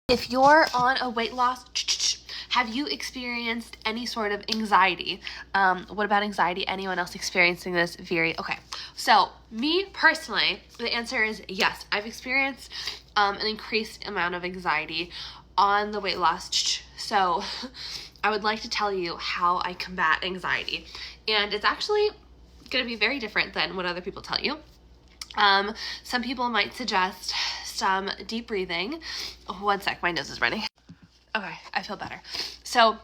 If you're on a weight loss, have you experienced any sort of anxiety? What about anxiety? Anyone else experiencing this? Okay. So me personally, the answer is yes. I've experienced an increased amount of anxiety on the weight loss. So I would like to tell you how I combat anxiety. And it's actually going to be very different than what other people tell you. Some people might suggest some deep breathing. Oh, one sec, my nose is running. Okay, I feel better. So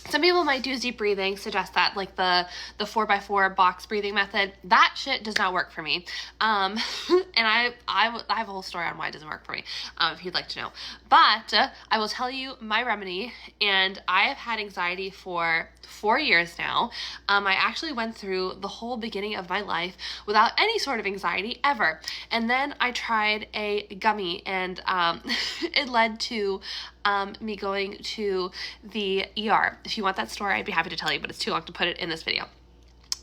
some people might do deep breathing, suggest that, like the 4x4 box breathing method. That shit does not work for me. And I have a whole story on why it doesn't work for me, if you'd like to know. But I will tell you my remedy, and I have had anxiety for 4 years now. I actually went through the whole beginning of my life without any sort of anxiety ever. And then I tried a gummy, and it led to me going to the ER. If you want that story, I'd be happy to tell you, but it's too long to put it in this video.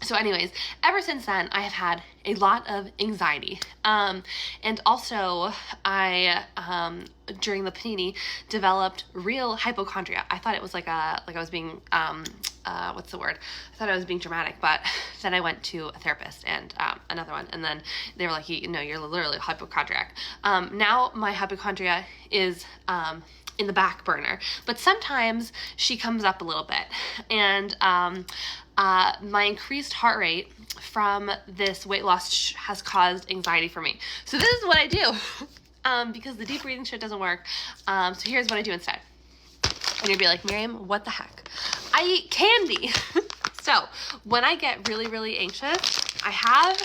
So anyways, ever since then, I have had a lot of anxiety. And also I, during the panini, developed real hypochondria. I thought it was like I was being, what's the word? I thought I was being dramatic, but then I went to a therapist and, another one. And then they were like, you're literally hypochondriac. Now my hypochondria is, in the back burner, but sometimes she comes up a little bit, and my increased heart rate from this weight loss has caused anxiety for me. So this is what I do, because the deep breathing shit doesn't work. So here's what I do instead. And you'll be like, Miriam, what the heck? I eat candy. So when I get really, really anxious, I have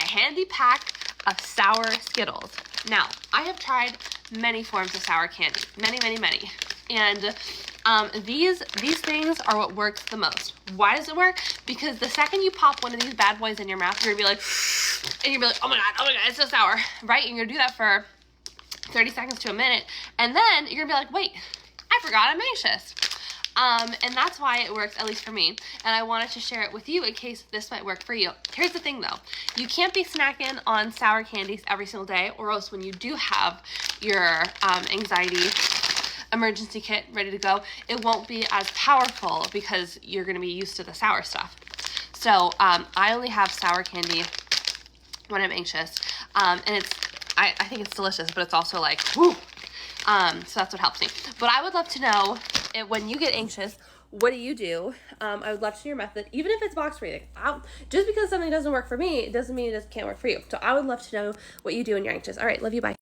a handy pack of sour Skittles. Now, I have tried many forms of sour candy, many. And these things are what works the most. Why does it work? Because the second you pop one of these bad boys in your mouth, you're gonna be like, and you're gonna be like, oh my god, it's so sour, right? And you're gonna do that for 30 seconds to a minute, and then you're gonna be like, wait, I forgot I'm anxious. And that's why it works, at least for me. And I wanted to share it with you in case this might work for you. Here's the thing though. You can't be snacking on sour candies every single day, or else when you do have your anxiety emergency kit ready to go, it won't be as powerful because you're gonna be used to the sour stuff. So I only have sour candy when I'm anxious. And I think it's delicious, but it's also like, whoo. So that's what helps me. But I would love to know, when you get anxious, what do you do? I would love to know your method, even if it's box breathing. Just because something doesn't work for me, it doesn't mean it can't work for you. So I would love to know what you do when you're anxious. All right, love you, bye.